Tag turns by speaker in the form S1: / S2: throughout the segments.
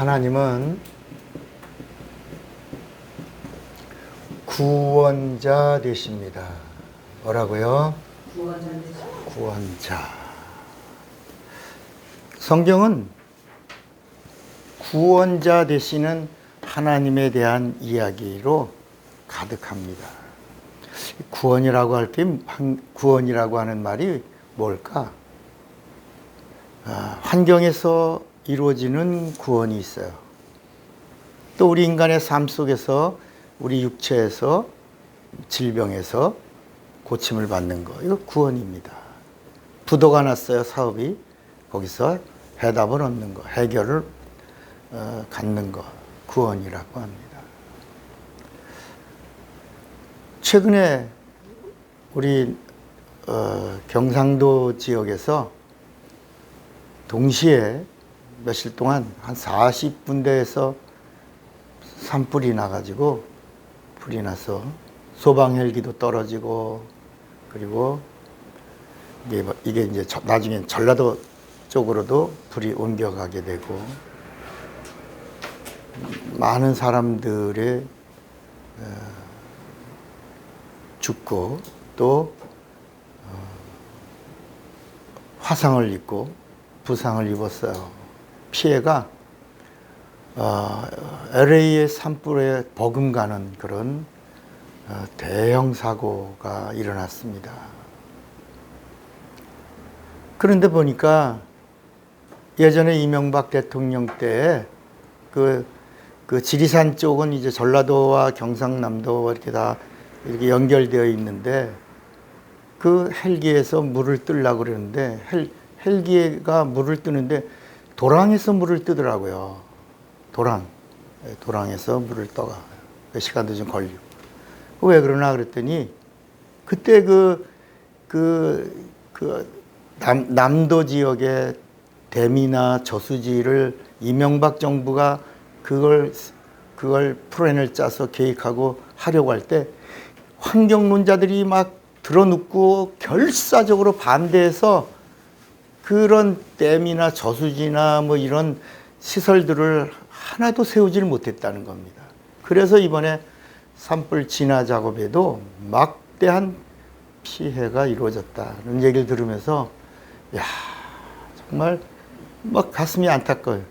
S1: 하나님은 구원자 되십니다. 뭐라고요?
S2: 구원자 되십니다.
S1: 구원자. 성경은 구원자 되시는 하나님에 대한 이야기로 가득합니다. 구원이라고 할 때 구원이라고 하는 말이 뭘까? 환경에서 이루어지는 구원이 있어요. 또 우리 인간의 삶 속에서 우리 육체에서 질병에서 고침을 받는 거, 이거 구원입니다. 부도가 났어요, 사업이. 거기서 해답을 얻는 거, 해결을 갖는 거, 구원이라고 합니다. 최근에 우리 경상도 지역에서 동시에 며칠 동안 한 40군데에서 산불이 나가지고, 불이 나서 소방 헬기도 떨어지고, 그리고 이게 이제 나중엔 전라도 쪽으로도 불이 옮겨가게 되고, 많은 사람들의 죽고 또 화상을 입고 부상을 입었어요. 피해가 LA의 산불에 버금가는 그런 대형 사고가 일어났습니다. 그런데 보니까 예전에 이명박 대통령 때 그 지리산 쪽은 이제 전라도와 경상남도 이렇게 다 이렇게 연결되어 있는데, 그 헬기에서 물을 뜨려고 그러는데 헬기가 물을 뜨는데 도랑에서 물을 뜨더라고요. 도랑에서 물을 떠가. 시간도 좀 걸리고. 왜 그러나 그랬더니 그때 남도 지역의 댐이나 저수지를 이명박 정부가 그걸 플랜을 짜서 계획하고 하려고 할 때 환경론자들이 막 들어눕고 결사적으로 반대해서 그런 댐이나 저수지나 뭐 이런 시설들을 하나도 세우지를 못했다는 겁니다. 그래서 이번에 산불 진화 작업에도 막대한 피해가 이루어졌다는 얘기를 들으면서, 야, 정말 막 가슴이 안타까워요.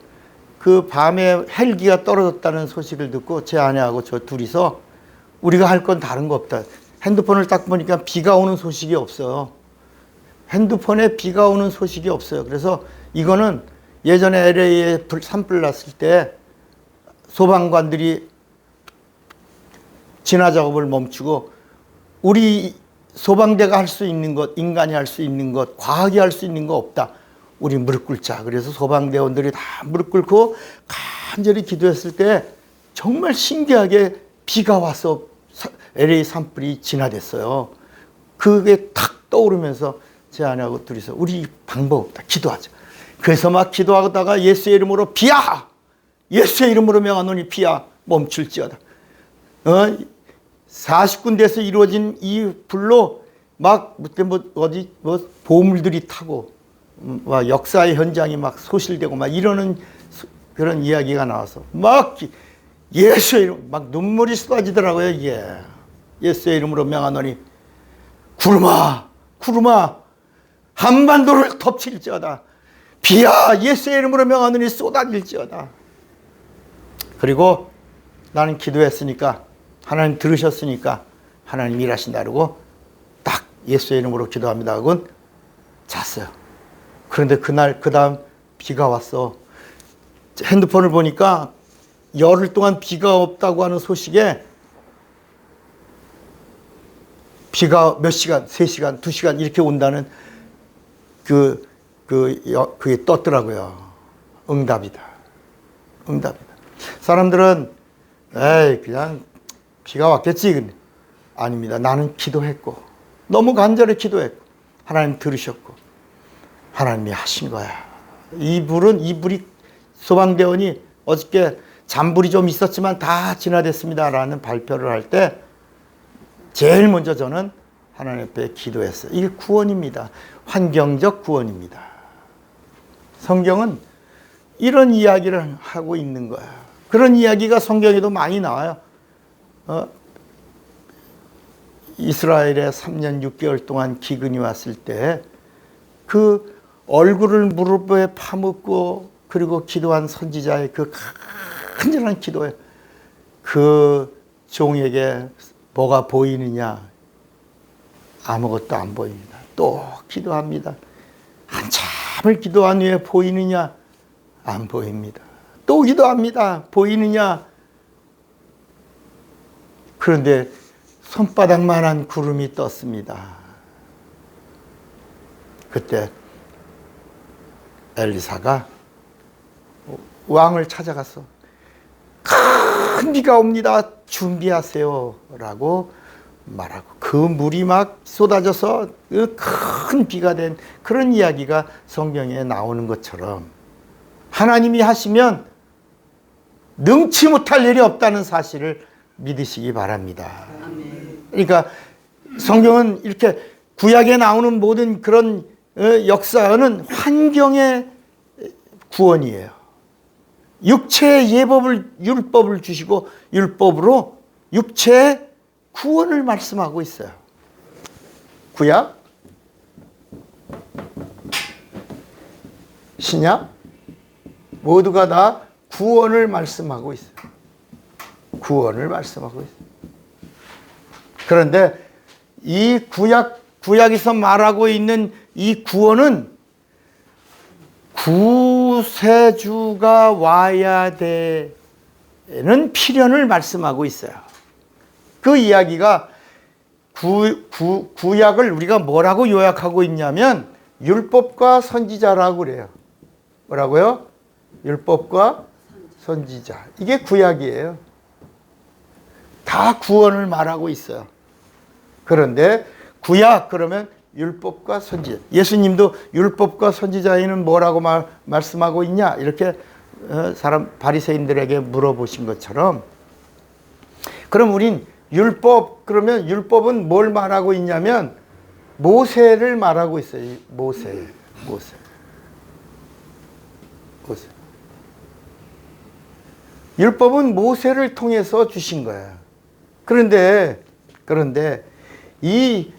S1: 그 밤에 헬기가 떨어졌다는 소식을 듣고 제 아내하고 저 둘이서 우리가 할 건 다른 거 없다. 핸드폰을 딱 보니까 비가 오는 소식이 없어요. 핸드폰에 비가 오는 소식이 없어요. 그래서 이거는 예전에 LA에 산불 났을 때 소방관들이 진화 작업을 멈추고 우리 소방대가 할 수 있는 것, 인간이 할 수 있는 것, 과학이 할 수 있는 거 없다. 우리 무릎 꿇자. 그래서 소방대원들이 다 무릎 꿇고 간절히 기도했을 때 정말 신기하게 비가 와서 LA 산불이 진화됐어요. 그게 탁 떠오르면서 제 아내하고 둘이서 우리 방법 없다. 기도하자. 그래서 막 기도하다가 예수의 이름으로 비야! 예수의 이름으로 명하노니 비야! 멈출지어다. 40군데에서 이루어진 이 불로 막 보물들이 타고 막 역사의 현장이 막 소실되고 막 이러는 그런 이야기가 나와서 막 예수의 이름 막 눈물이 쏟아지더라고요. 이게 예수의 이름으로 명하노니 구름아 한반도를 덮칠지어다. 비야 예수의 이름으로 명하노니 쏟아질지어다. 그리고 나는 기도했으니까 하나님 들으셨으니까 하나님 일하신다 그러고 딱 예수의 이름으로 기도합니다 하고는 잤어요. 그런데 그 다음 비가 왔어. 핸드폰을 보니까 열흘 동안 비가 없다고 하는 소식에 비가 몇 시간, 3시간, 2시간 이렇게 온다는 그게 떴더라고요. 응답이다. 사람들은 에이 그냥 비가 왔겠지. 아닙니다. 나는 기도했고 너무 간절히 기도했고 하나님 들으셨고 하나님이 하신 거야. 이 불이 소방대원이 어저께 잔불이 좀 있었지만 다 진화됐습니다 라는 발표를 할 때 제일 먼저 저는 하나님 앞에 기도했어요. 이게 구원입니다. 환경적 구원입니다. 성경은 이런 이야기를 하고 있는 거야. 그런 이야기가 성경에도 많이 나와요. 이스라엘에 3년 6개월 동안 기근이 왔을 때 그 얼굴을 무릎에 파묻고 그리고 기도한 선지자의 그 간절한 기도에 그 종에게 뭐가 보이느냐? 아무것도 안 보입니다. 또 기도합니다. 한참을 기도한 후에 보이느냐? 안 보입니다. 또 기도합니다. 보이느냐? 그런데 손바닥만한 구름이 떴습니다. 그때 엘리사가 왕을 찾아갔어. 큰 비가 옵니다. 준비하세요. 라고 말하고 그 물이 막 쏟아져서 그 큰 비가 된 그런 이야기가 성경에 나오는 것처럼 하나님이 하시면 능치 못할 일이 없다는 사실을 믿으시기 바랍니다. 그러니까 성경은 이렇게 구약에 나오는 모든 그런 역사는 환경의 구원이에요. 육체의 율법을 주시고 율법으로 육체의 구원을 말씀하고 있어요. 구약, 신약 모두가 다 구원을 말씀하고 있어요. 구원을 말씀하고 있어요. 그런데 이 구약에서 말하고 있는 이 구원은 구세주가 와야 되는 필연을 말씀하고 있어요. 그 이야기가 구약을 우리가 뭐라고 요약하고 있냐면 율법과 선지자라고 그래요. 뭐라고요? 율법과 선지자. 이게 구약이에요. 다 구원을 말하고 있어요. 그런데 구약 그러면 율법과 선지자. 예수님도 율법과 선지자에는 뭐라고 말씀하고 있냐? 이렇게 바리새인들에게 물어보신 것처럼 그럼 우린 그러면 율법은 뭘 말하고 있냐면 모세를 말하고 있어요. 모세. 율법은 모세를 통해서 주신 거예요. 그런데 이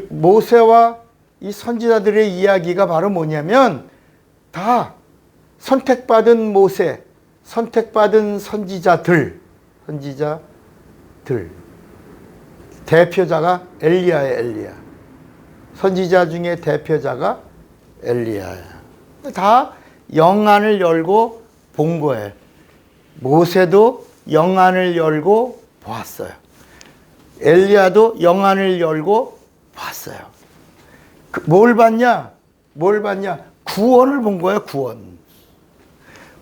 S1: 모세와 이 선지자들의 이야기가 바로 뭐냐면 다 선택받은 모세, 선택받은 선지자들. 대표자가 엘리야예요, 엘리야. 선지자 중에 대표자가 엘리야예요. 다 영안을 열고 본 거예요. 모세도 영안을 열고 보았어요. 엘리야도 영안을 열고 봤어요. 뭘 봤냐? 구원을 본 거예요, 구원.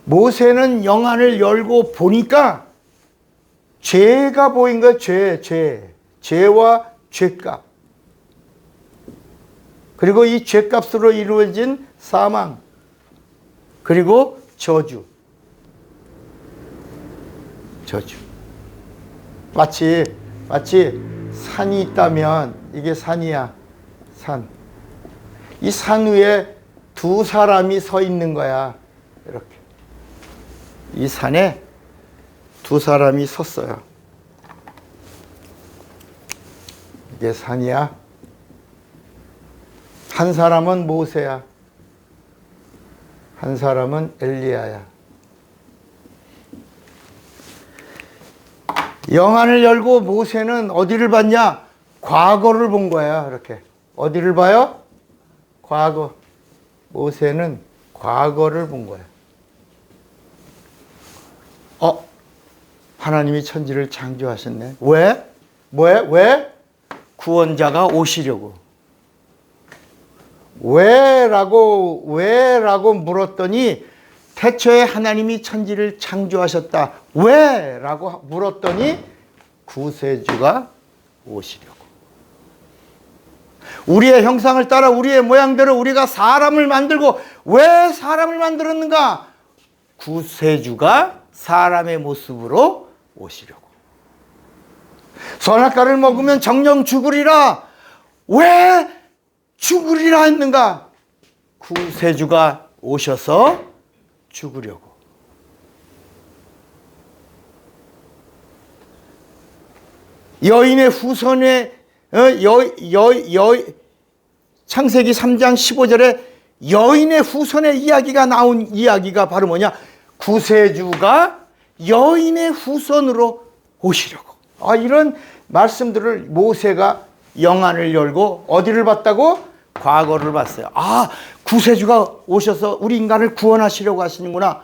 S1: 모세는 영안을 열고 보니까 죄가 보인 거예요, 죄와 죄값. 그리고 이 죄값으로 이루어진 사망. 그리고 저주. 마치 산이 있다면 이게 산이야. 산. 이 산 위에 두 사람이 서 있는 거야. 이렇게. 이 산에 두 사람이 섰어요. 이게 산이야. 한 사람은 모세야. 한 사람은 엘리야야. 영안을 열고 모세는 어디를 봤냐? 과거를 본 거야. 이렇게. 어디를 봐요? 과거. 모세는 과거를 본 거야. 하나님이 천지를 창조하셨네. 왜? 구원자가 오시려고. 왜라고 물었더니 태초에 하나님이 천지를 창조하셨다. 왜? 라고 물었더니 구세주가 오시려고. 우리의 형상을 따라 우리의 모양대로 우리가 사람을 만들고 왜 사람을 만들었는가? 구세주가 사람의 모습으로 오시려고. 선악과를 먹으면 정령 죽으리라. 왜 죽으리라 했는가? 구세주가 오셔서 죽으려고. 여인의 후손에 창세기 3장 15절에 여인의 후손의 이야기가 나온 이야기가 바로 뭐냐? 구세주가 여인의 후손으로 오시려고. 이런 말씀들을 모세가 영안을 열고 어디를 봤다고? 과거를 봤어요. 구세주가 오셔서 우리 인간을 구원하시려고 하시는구나.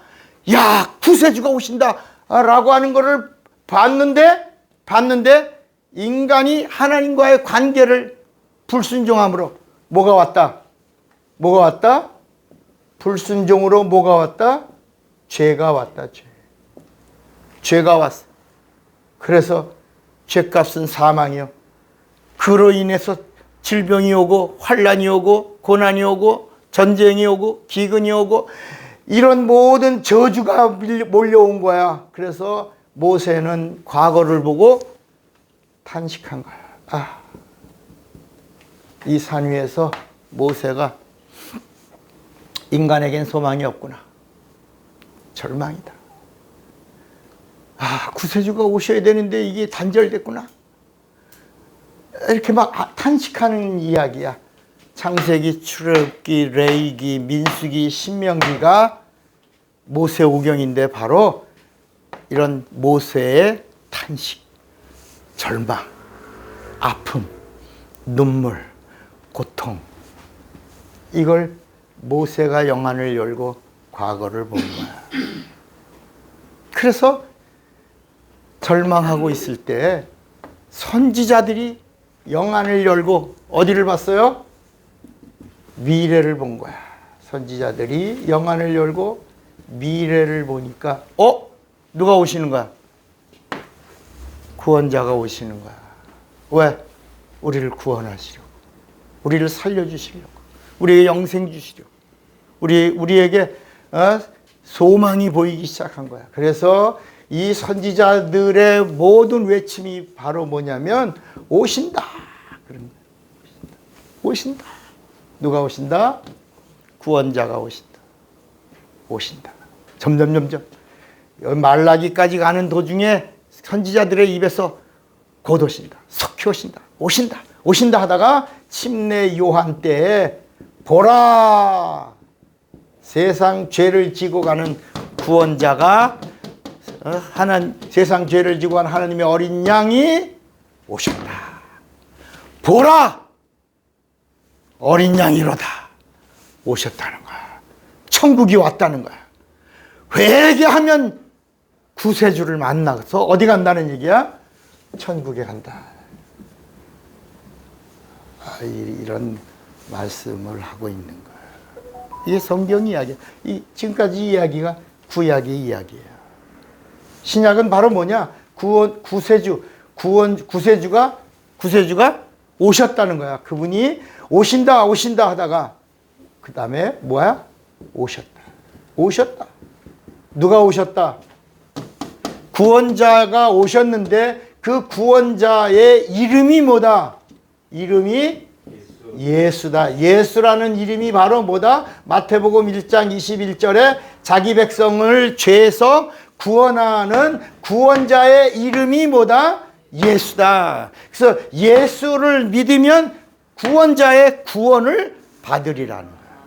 S1: 야, 구세주가 오신다 라고 하는 것을 봤는데 인간이 하나님과의 관계를 불순종함으로 뭐가 왔다? 뭐가 왔다? 불순종으로 뭐가 왔다? 죄가 왔다. 죄가 왔어. 그래서 죄값은 사망이요. 그로 인해서 질병이 오고 환란이 오고 고난이 오고 전쟁이 오고 기근이 오고 이런 모든 저주가 몰려온 거야. 그래서 모세는 과거를 보고 탄식한 거야. 이 산 위에서 모세가 인간에겐 소망이 없구나. 절망이다. 구세주가 오셔야 되는데 이게 단절됐구나. 이렇게 막 탄식하는 이야기야. 창세기, 출애굽기, 레위기, 민수기, 신명기가 모세오경인데 바로 이런 모세의 탄식, 절망, 아픔, 눈물, 고통, 이걸 모세가 영안을 열고 과거를 본 거야. 그래서 절망하고 있을 때 선지자들이 영안을 열고 어디를 봤어요? 미래를 본 거야. 선지자들이 영안을 열고 미래를 보니까 누가 오시는 거야? 구원자가 오시는 거야. 왜? 우리를 구원하시려고. 우리를 살려주시려고. 우리에게 영생 주시려고. 우리에게 소망이 보이기 시작한 거야. 그래서 이 선지자들의 모든 외침이 바로 뭐냐면 오신다. 그런 거야. 오신다. 누가 오신다? 구원자가 오신다. 오신다. 점점 말라기까지 가는 도중에 선지자들의 입에서 곧 오신다. 속히 오신다. 오신다 하다가 침례 요한 때에 보라, 세상 죄를 지고 가는 구원자가 세상 죄를 지고 가는 하나님의 어린 양이 오셨다. 보라, 어린 양이로다. 오셨다는 거야. 천국이 왔다는 거야. 회개하면 구세주를 만나서 어디 간다는 얘기야? 천국에 간다. 이런 말씀을 하고 있는 거야. 이게 성경 이야기야. 지금까지 이야기가 구약의 이야기예요. 신약은 바로 뭐냐? 구세주가 오셨다는 거야. 그분이 오신다 하다가 그 다음에 뭐야? 오셨다. 누가 오셨다? 구원자가 오셨는데 그 구원자의 이름이 뭐다? 이름이 예수다. 예수라는 이름이 바로 뭐다? 마태복음 1장 21절에 자기 백성을 죄에서 구원하는 구원자의 이름이 뭐다? 예수다. 그래서 예수를 믿으면 구원자의 구원을 받으리라는 거야.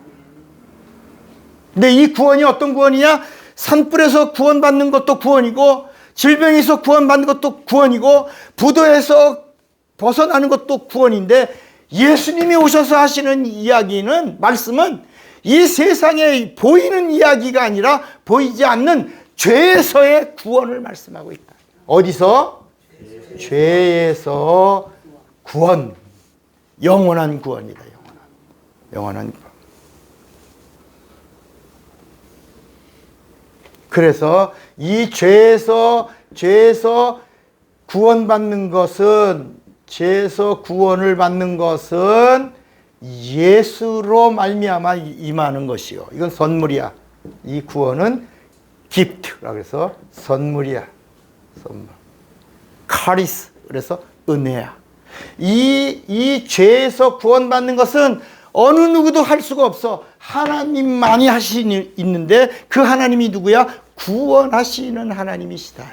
S1: 근데 이 구원이 어떤 구원이냐? 산불에서 구원받는 것도 구원이고, 질병에서 구원받는 것도 구원이고, 부도에서 벗어나는 것도 구원인데, 예수님이 오셔서 하시는 이야기는, 말씀은 이 세상에 보이는 이야기가 아니라 보이지 않는 죄에서의 구원을 말씀하고 있다. 어디서? 죄에서 구원. 영원한 구원이다. 영원한 구원. 그래서 이 죄에서 구원받는 것은, 죄에서 구원을 받는 것은 예수로 말미암아 임하는 것이요. 이건 선물이야. 이 구원은 기프트라고 해서 선물이야. 선물. 카리스. 그래서 은혜야. 이 죄에서 구원받는 것은 어느 누구도 할 수가 없어. 하나님만이 있는데 그 하나님이 누구야? 구원하시는 하나님이시다.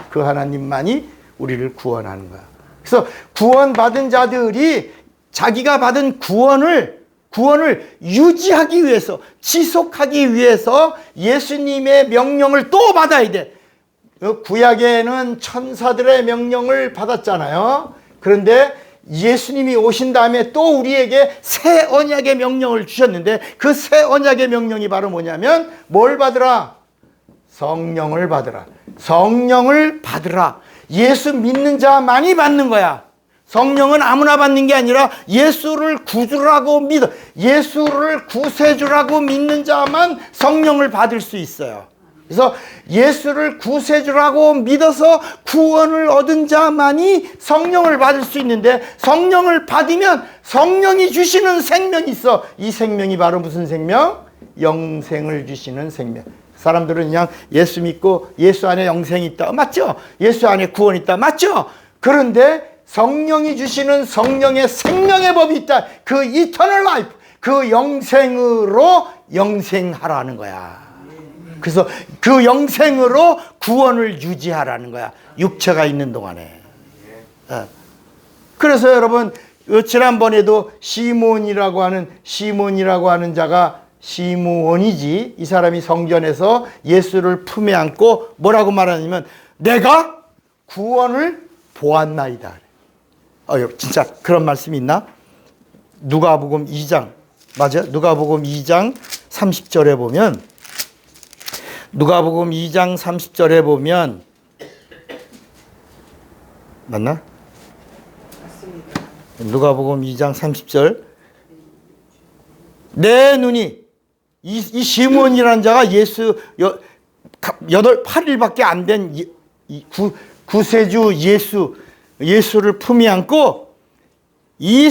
S1: 그 하나님만이 우리를 구원하는 거야. 그래서 구원받은 자들이 자기가 받은 구원을 유지하기 위해서, 지속하기 위해서 예수님의 명령을 또 받아야 돼. 구약에는 천사들의 명령을 받았잖아요. 그런데 예수님이 오신 다음에 또 우리에게 새 언약의 명령을 주셨는데, 그 새 언약의 명령이 바로 뭐냐면 뭘 받으라? 성령을 받으라. 성령을 받으라. 예수 믿는 자만이 받는 거야. 성령은 아무나 받는 게 아니라 예수를 구주라고 믿어, 예수를 구세주라고 믿는 자만 성령을 받을 수 있어요. 그래서 예수를 구세주라고 믿어서 구원을 얻은 자만이 성령을 받을 수 있는데, 성령을 받으면 성령이 주시는 생명이 있어. 이 생명이 바로 무슨 생명? 영생을 주시는 생명. 사람들은 그냥 예수 믿고 예수 안에 영생이 있다, 맞죠? 예수 안에 구원이 있다, 맞죠? 그런데 성령이 주시는 성령의 생명의 법이 있다. 그 이터널 라이프, 그 영생으로 영생하라는 거야. 그래서 그 영생으로 구원을 유지하라는 거야, 육체가 있는 동안에. 그래서 여러분, 지난번에도 시몬이라고 하는 자가 시므온이지, 이 사람이 성전에서 예수를 품에 안고 뭐라고 말하냐면 내가 구원을 보았나이다. 진짜 그런 말씀이 있나? 누가복음 2장, 맞아? 누가복음 2장 30절에 보면, 누가복음 2장 30절에 보면, 맞나? 맞습니다. 누가복음 2장 30절. 내 눈이, 이 시몬이라는 자가 예수 8일밖에 안 된 구세주 예수를 품에 안고 이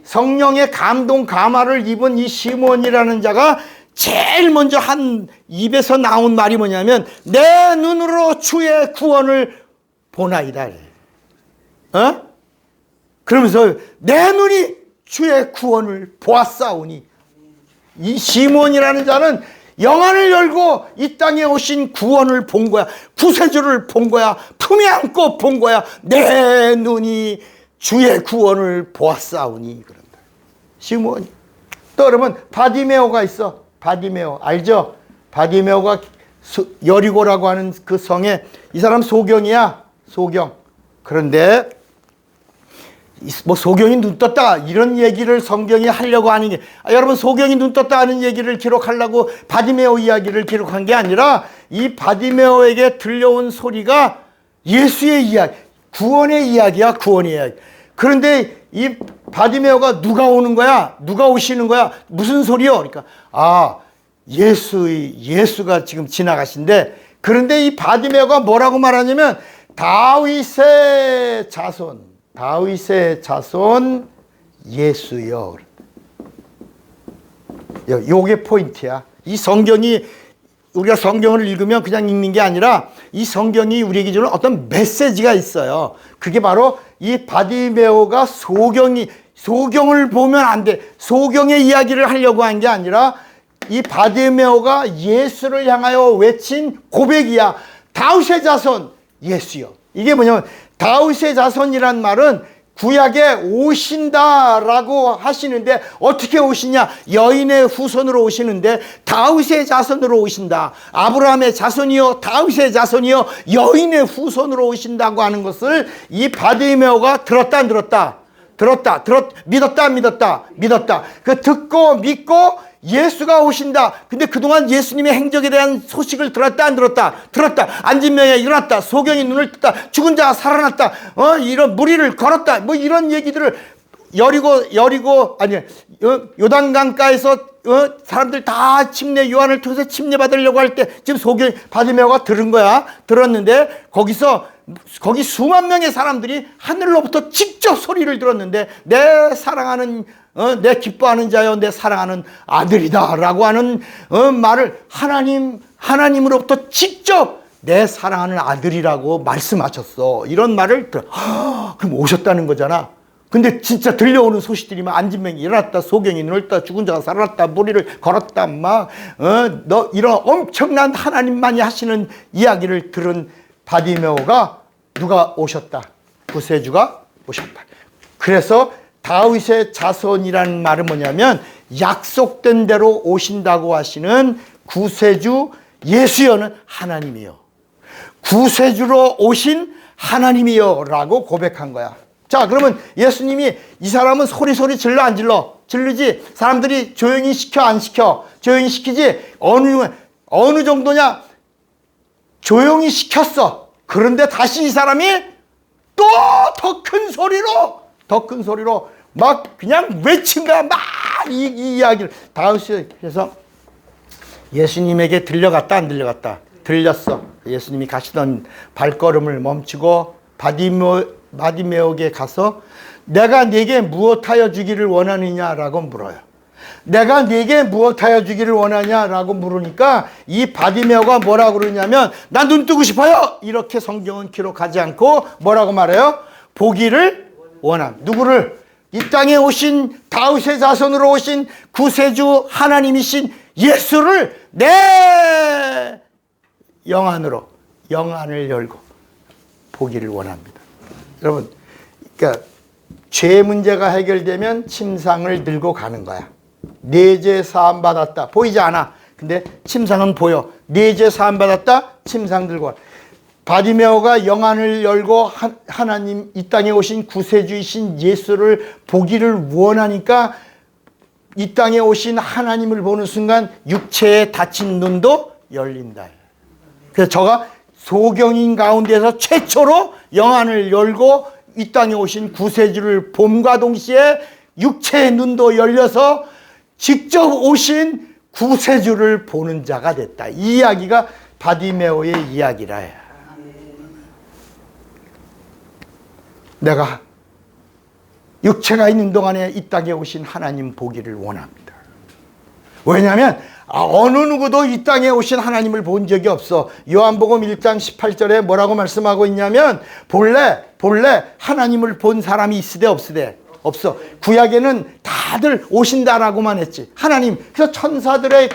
S1: 성령의 감동 감화를 입은 이 시몬이라는 자가 제일 먼저 한 입에서 나온 말이 뭐냐면 내 눈으로 주의 구원을 보나이다. 그러면서 내 눈이 주의 구원을 보았사오니, 이 시몬이라는 자는 영안을 열고 이 땅에 오신 구원을 본 거야. 구세주를 본 거야. 품에 안고 본 거야. 내 눈이 주의 구원을 보았사오니. 그런다. 시몬이. 또 여러분, 바디메오가 있어. 바디메오 알죠? 바디메오가 여리고라고 하는 그 성에, 이 사람 소경이야. 소경. 그런데 뭐 소경이 눈 떴다 이런 얘기를 성경이 하려고 하는 게, 여러분, 소경이 눈 떴다 하는 얘기를 기록하려고 바디메오 이야기를 기록한 게 아니라, 이 바디메오에게 들려온 소리가 예수의 이야기, 구원의 이야기야. 구원의 이야기. 그런데 이 바디메오가 누가 오는 거야? 누가 오시는 거야? 무슨 소리요? 그러니까 예수가 지금 지나가신데, 그런데 이 바디메오가 뭐라고 말하냐면 다윗의 자손 예수여. 요게 포인트야. 이 성경이, 우리가 성경을 읽으면 그냥 읽는 게 아니라 이 성경이 우리에게 주는 어떤 메시지가 있어요. 그게 바로 이 바디메오가 소경을 보면 안 돼. 소경의 이야기를 하려고 한 게 아니라 이 바디메오가 예수를 향하여 외친 고백이야. 다윗의 자손 예수여. 이게 뭐냐면, 다윗의 자손이란 말은 구약에 오신다라고 하시는데, 어떻게 오시냐? 여인의 후손으로 오시는데 다윗의 자손으로 오신다. 아브라함의 자손이요, 다윗의 자손이요, 여인의 후손으로 오신다고 하는 것을 이 바디메오가 들었다 안 들었다? 믿었다 안 믿었다. 그 듣고 믿고 예수가 오신다. 근데 그동안 예수님의 행적에 대한 소식을 들었다 안 들었다? 앉은 명에 일어났다. 소경이 눈을 떴다. 죽은 자가 살아났다. 이런 무리를 걸었다. 뭐 이런 얘기들을 요단강가에서 사람들 다 요한을 통해서 침례 받으려고 할 때 지금 소경 바디메오가 들은 거야. 들었는데 거기 수만 명의 사람들이 하늘로부터 직접 소리를 들었는데, 내 사랑하는 내 기뻐하는 자여, 내 사랑하는 아들이다 라고 하는 말을 하나님으로부터 직접 내 사랑하는 아들이라고 말씀하셨어. 이런 말을 그럼 오셨다는 거잖아. 근데 진짜 들려오는 소식들이 막 안진뱅이 일어났다, 소경이 늘었다, 죽은 자가 살아났다, 무리를 걸었다, 너 이런 엄청난 하나님만이 하시는 이야기를 들은 바디메오가 누가 오셨다? 구세주가 오셨다. 그래서 다윗의 자손이라는 말은 뭐냐면 약속된 대로 오신다고 하시는 구세주 예수여는 하나님이요. 구세주로 오신 하나님이요 라고 고백한 거야. 자, 그러면 예수님이 이 사람은 소리 질러 안 질러? 질르지. 사람들이 조용히 시켜 안 시켜? 조용히 시키지. 어느 정도냐? 조용히 시켰어. 그런데 다시 이 사람이 또 더 큰 소리로 막 그냥 외친 거야. 막 이 이야기를 다윗이. 그래서 예수님에게 들려갔다 안 들려갔다? 들렸어. 예수님이 가시던 발걸음을 멈추고 바디메오에게 가서 내가 네게 무엇하여 주기를 원하느냐라고 물어요. 내가 네게 무엇하여 주기를 원하냐라고 물으니까 이 바디메오가 뭐라고 그러냐면 난 눈 뜨고 싶어요. 이렇게 성경은 기록하지 않고 뭐라고 말해요? 보기를 원함. 누구를? 이 땅에 오신 다윗의 자손으로 오신 구세주 하나님이신 예수를 내 영안을 열고 보기를 원합니다. 여러분, 그러니까 죄 문제가 해결되면 침상을 들고 가는 거야. 내 죄 사함 받았다. 보이지 않아. 근데 침상은 보여. 내 죄 사함 받았다. 침상 들고 와. 바디메오가 영안을 열고 하나님 이 땅에 오신 구세주이신 예수를 보기를 원하니까 이 땅에 오신 하나님을 보는 순간 육체에 닫힌 눈도 열린다. 그래서 저가 소경인 가운데서 최초로 영안을 열고 이 땅에 오신 구세주를 봄과 동시에 육체의 눈도 열려서 직접 오신 구세주를 보는 자가 됐다. 이 이야기가 바디메오의 이야기라. 내가 육체가 있는 동안에 이 땅에 오신 하나님 보기를 원합니다. 왜냐하면 어느 누구도 이 땅에 오신 하나님을 본 적이 없어. 요한복음 1장 18절에 뭐라고 말씀하고 있냐면 본래 하나님을 본 사람이 있으되 없으되 없어. 구약에는 다들 오신다라고만 했지. 하나님. 그래서 천사들의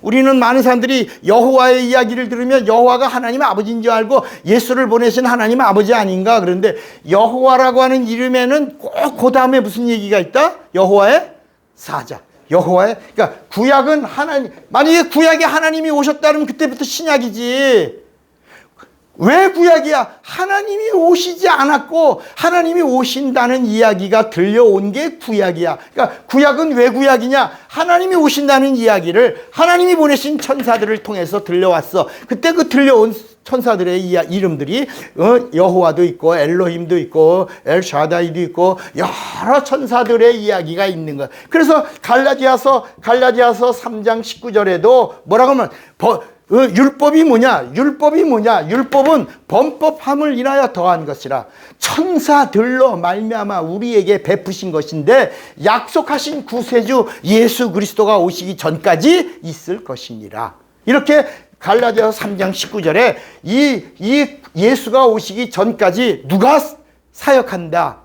S1: 우리는 많은 사람들이 여호와의 이야기를 들으면 여호와가 하나님의 아버지인 줄 알고 예수를 보내신 하나님의 아버지 아닌가. 그런데 여호와라고 하는 이름에는 꼭 그 다음에 무슨 얘기가 있다? 여호와의 사자. 그러니까 구약은 하나님. 만약에 구약에 하나님이 오셨다면 그때부터 신약이지. 왜 구약이야? 하나님이 오시지 않았고 하나님이 오신다는 이야기가 들려온 게 구약이야. 그러니까 구약은 왜 구약이냐? 하나님이 오신다는 이야기를 하나님이 보내신 천사들을 통해서 들려왔어. 그때 그 들려온 천사들의 이름들이 여호와도 있고 엘로힘도 있고 엘샤다이도 있고 여러 천사들의 이야기가 있는 거야. 그래서 갈라디아서 3장 19절에도 뭐라고 하면 율법이 뭐냐? 율법은 범법함을 인하여 더한 것이라 천사들로 말미암아 우리에게 베푸신 것인데 약속하신 구세주 예수 그리스도가 오시기 전까지 있을 것이니라. 이렇게 갈라디아서 3장 19절에 이 예수가 오시기 전까지 누가 사역한다?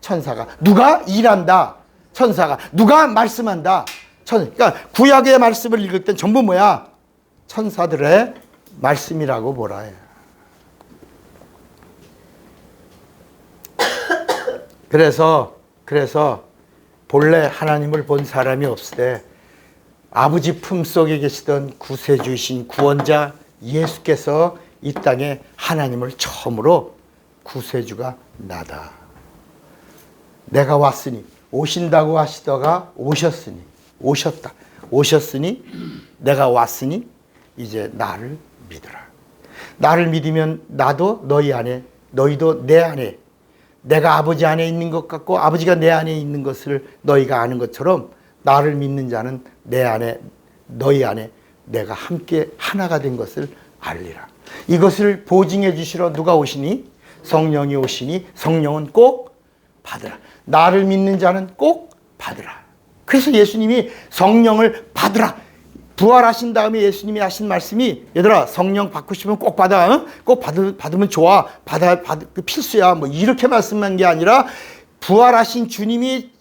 S1: 천사가. 누가 일한다? 천사가. 누가 말씀한다? 그러니까 구약의 말씀을 읽을 땐 전부 뭐야? 천사들의 말씀이라고 보라 해. 그래서 본래 하나님을 본 사람이 없으되 아버지 품속에 계시던 구세주이신 구원자 예수께서 이 땅에 하나님을 처음으로 구세주가 나다. 내가 왔으니 오신다고 하시다가 오셨으니 내가 왔으니 이제 나를 믿으라. 나를 믿으면 나도 너희 안에 너희도 내 안에 내가 아버지 안에 있는 것 같고 아버지가 내 안에 있는 것을 너희가 아는 것처럼 나를 믿는 자는 내 안에 너희 안에 내가 함께 하나가 된 것을 알리라. 이것을 보증해 주시러 누가 오시니? 성령이 오시니 성령은 꼭 받으라. 나를 믿는 자는 꼭 받으라. 그래서 예수님이 성령을 받으라. 부활하신 다음에 예수님이 하신 말씀이 얘들아 성령 받고 싶으면 꼭 받아. 꼭 받으면 좋아. 필수야. 뭐 이렇게 말씀한 게 아니라 부활하신 주님이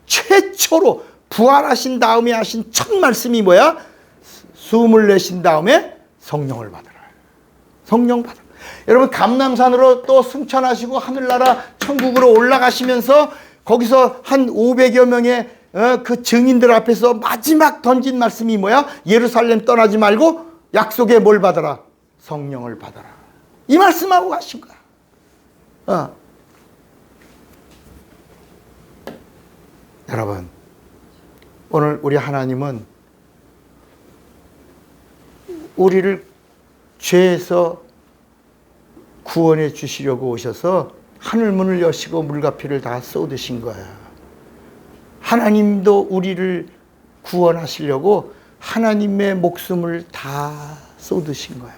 S1: 최초로 부활하신 다음에 하신 첫 말씀이 뭐야? 숨을 내신 다음에 성령을 받으라. 성령 받으라. 여러분, 감람산으로 또 승천하시고 하늘나라 천국으로 올라가시면서 거기서 한 500여 명의 그 증인들 앞에서 마지막 던진 말씀이 뭐야? 예루살렘 떠나지 말고 약속에 뭘 받아라? 성령을 받아라. 이 말씀하고 가신 거야. 여러분, 오늘 우리 하나님은 우리를 죄에서 구원해 주시려고 오셔서 하늘문을 여시고 물가피를 다 쏟으신 거야. 하나님도 우리를 구원하시려고 하나님의 목숨을 다 쏟으신 거야.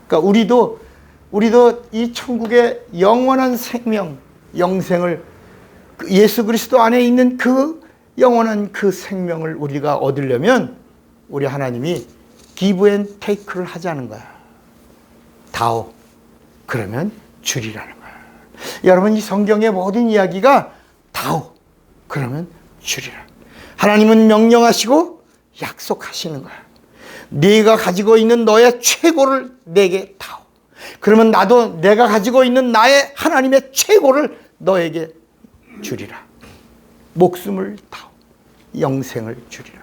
S1: 그러니까 우리도 이 천국의 영원한 생명, 영생을, 예수 그리스도 안에 있는 그 영원한 그 생명을 우리가 얻으려면 우리 하나님이 give and take를 하자는 거야. 다오. 그러면 주리라는 거야. 여러분, 이 성경의 모든 이야기가 다오. 그러면 주리라. 하나님은 명령하시고 약속하시는 거야. 네가 가지고 있는 너의 최고를 내게 다오. 그러면 나도 내가 가지고 있는 나의 하나님의 최고를 너에게 주리라. 목숨을 다오. 영생을 주리라.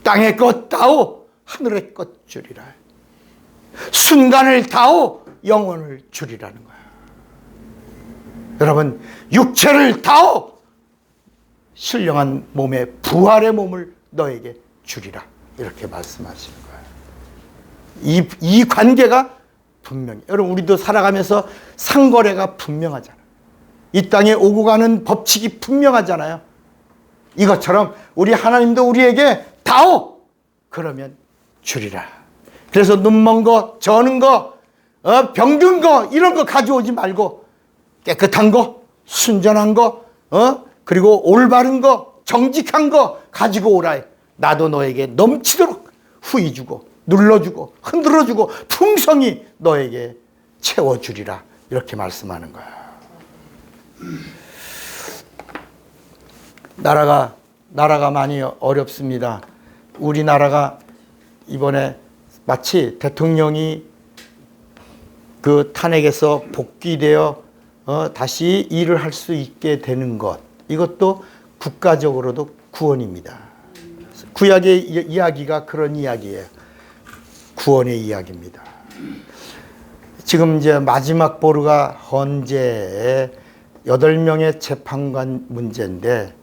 S1: 땅의 것 다오. 하늘의 것 주리라. 순간을 다오. 영혼을 주리라는 거야. 여러분, 육체를 다오. 신령한 몸의 부활의 몸을 너에게 주리라. 이렇게 말씀하시는 거예요. 이 관계가 분명히. 여러분, 우리도 살아가면서 상거래가 분명하잖아요. 이 땅에 오고 가는 법칙이 분명하잖아요. 이것처럼 우리 하나님도 우리에게 다오. 그러면 주리라. 그래서 눈먼 거, 저는 거, 병든 거, 이런 거 가져오지 말고 깨끗한 거, 순전한 거, 그리고 올바른 거, 정직한 거 가지고 오라. 나도 너에게 넘치도록 후히 주고 눌러주고 흔들어주고 풍성히 너에게 채워주리라. 이렇게 말씀하는 거야. 나라가 많이 어렵습니다. 우리나라가 이번에 마치 대통령이 그 탄핵에서 복귀되어 다시 일을 할 수 있게 되는 것, 이것도 국가적으로도 구원입니다. 구약의 이야기가 그런 이야기예요. 구원의 이야기입니다. 지금 이제 마지막 보루가 헌재에 8명의 재판관 문제인데,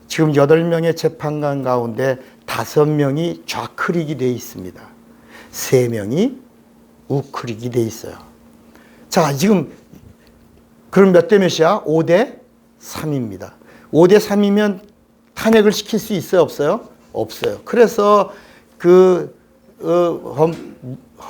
S1: 지금 8명의 재판관 가운데 5명이 좌클릭이 되어 있습니다. 3명이 우클릭이 되어 있어요. 자, 지금 그럼 몇 대 몇이야? 5대 3입니다. 5대 3이면 탄핵을 시킬 수 있어요? 없어요? 없어요. 그래서 그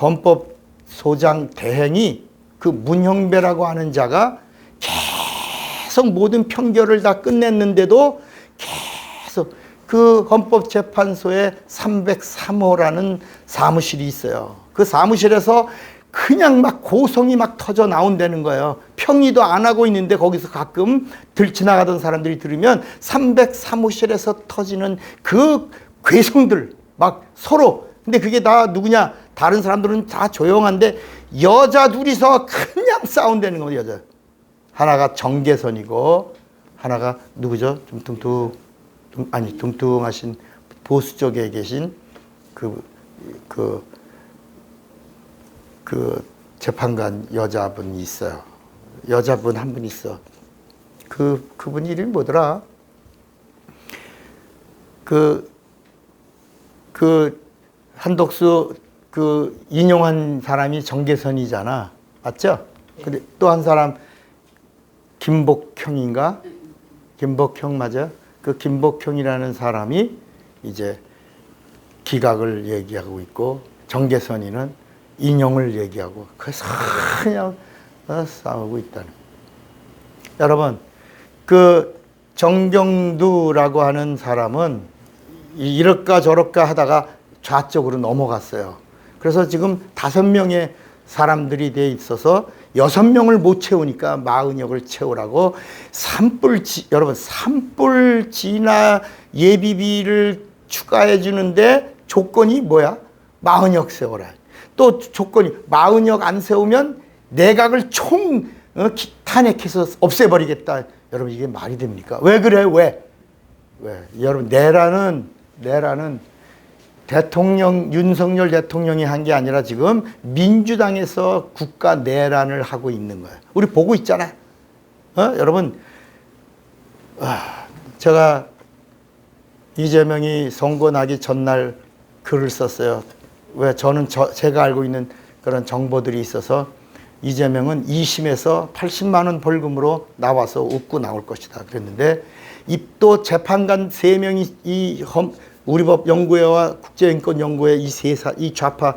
S1: 헌법소장 대행이 그 문형배라고 하는 자가 계속 모든 판결을 다 끝냈는데도 계속 그 헌법재판소에 303호라는 사무실이 있어요. 그 사무실에서 그냥 막 고성이 막 터져 나온다는 거예요. 평의도 안 하고 있는데 거기서 가끔 지나가던 사람들이 들으면 303호실에서 터지는 그 괴성들 막 서로, 근데 그게 다 누구냐? 다른 사람들은 다 조용한데 여자 둘이서 그냥 싸운다는 거예요. 여자 하나가 정계선이고 하나가 누구죠? 좀 뚱뚱하신 보수 쪽에 계신 그 재판관 여자분이 있어요. 여자분 한 분 있어. 그분 이름이 뭐더라? 한독수 인용한 사람이 정계선이잖아. 맞죠? 근데 또 한 사람 김복형인가? 김복형 맞아? 그 김복형이라는 사람이 이제 기각을 얘기하고 있고 정계선이는 인용을 얘기하고, 그래서 그냥 싸우고 있다는. 여러분, 그 정경두라고 하는 사람은 이럴까 저럴까 하다가 좌쪽으로 넘어갔어요. 그래서 지금 5명의 사람들이 돼 있어서 6명을 못 채우니까 40역을 채우라고 여러분 산불지나 예비비를 추가해 주는데 조건이 뭐야? 40역 세워라. 또 조건이 40역 안 세우면 내각을 탄핵해서 없애버리겠다. 여러분 이게 말이 됩니까? 왜 그래? 왜? 여러분 내라는 대통령 윤석열 대통령이 한 게 아니라 지금 민주당에서 국가 내란을 하고 있는 거예요. 우리 보고 있잖아. 여러분 제가 이재명이 선거 나기 전날 글을 썼어요. 왜 저는 제가 알고 있는 그런 정보들이 있어서 이재명은 2심에서 80만 원 벌금으로 나와서 웃고 나올 것이다 그랬는데 또 재판관 3명이 우리 법 연구회와 국제인권연구회 이 좌파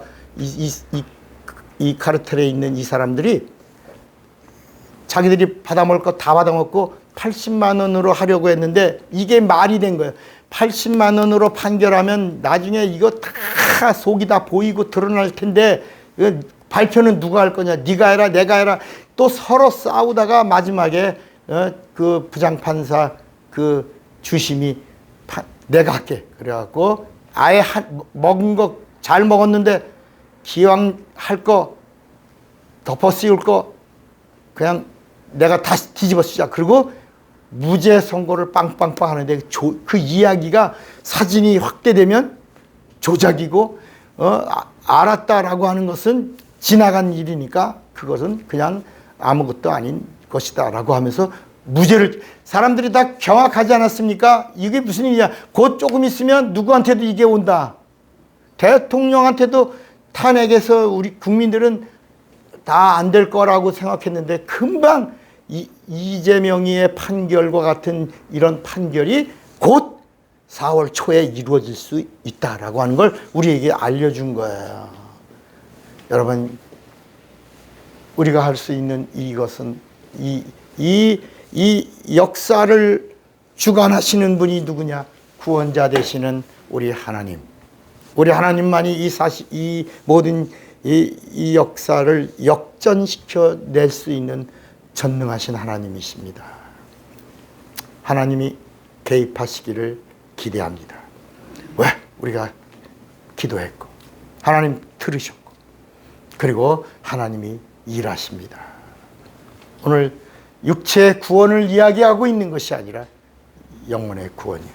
S1: 이 카르텔에 있는 이 사람들이 자기들이 받아먹을 거 다 받아먹고 80만 원으로 하려고 했는데 이게 말이 된 거예요. 80만 원으로 판결하면 나중에 이거 다 속이 다 보이고 드러날 텐데 발표는 누가 할 거냐? 네가 해라, 내가 해라. 또 서로 싸우다가 마지막에 그 부장판사 그 주심이 내가 할게. 그래갖고 아예 먹은 거 잘 먹었는데 기왕 할 거 덮어 씌울 거 그냥 내가 다시 뒤집어 쓰자. 그리고 무죄 선고를 빵빵빵 하는데 그 이야기가 사진이 확대되면 조작이고 알았다라고 하는 것은 지나간 일이니까 그것은 그냥 아무것도 아닌 것이다 라고 하면서 무죄를 사람들이 다 경악하지 않았습니까? 이게 무슨 일이야? 곧 조금 있으면 누구한테도 이게 온다. 대통령한테도 탄핵해서 우리 국민들은 다 안 될 거라고 생각했는데 금방 이재명이의 판결과 같은 이런 판결이 곧 4월 초에 이루어질 수 있다라고 하는 걸 우리에게 알려준 거예요. 여러분 우리가 할 수 있는 이것은 이 역사를 주관하시는 분이 누구냐? 구원자 되시는 우리 하나님. 우리 하나님만이 이 모든 이 역사를 역전시켜 낼 수 있는 전능하신 하나님이십니다. 하나님이 개입하시기를 기대합니다. 왜? 우리가 기도했고 하나님 들으셨고 그리고 하나님이 일하십니다. 오늘 육체의 구원을 이야기하고 있는 것이 아니라 영혼의 구원이요.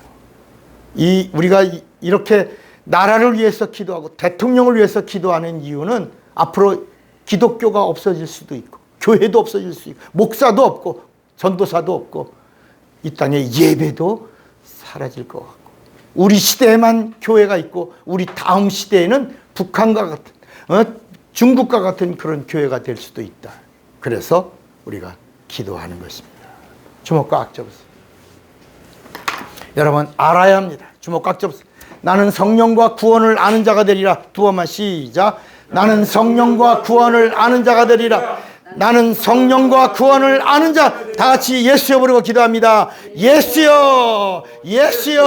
S1: 우리가 이렇게 나라를 위해서 기도하고 대통령을 위해서 기도하는 이유는 앞으로 기독교가 없어질 수도 있고 교회도 없어질 수 있고 목사도 없고 전도사도 없고 이 땅에 예배도 사라질 것 같고 우리 시대에만 교회가 있고 우리 다음 시대에는 북한과 같은 중국과 같은 그런 교회가 될 수도 있다. 그래서 우리가 기도하는 것입니다. 주먹 꽉 잡으세요. 여러분 알아야 합니다. 주먹 꽉 잡으세요. 나는 성령과 구원을 아는 자가 되리라. 두 번만 시작. 나는 성령과 구원을 아는 자가 되리라. 나는 성령과 구원을 아는 자. 다 같이 예수여 부르고 기도합니다. 예수여, 예수여.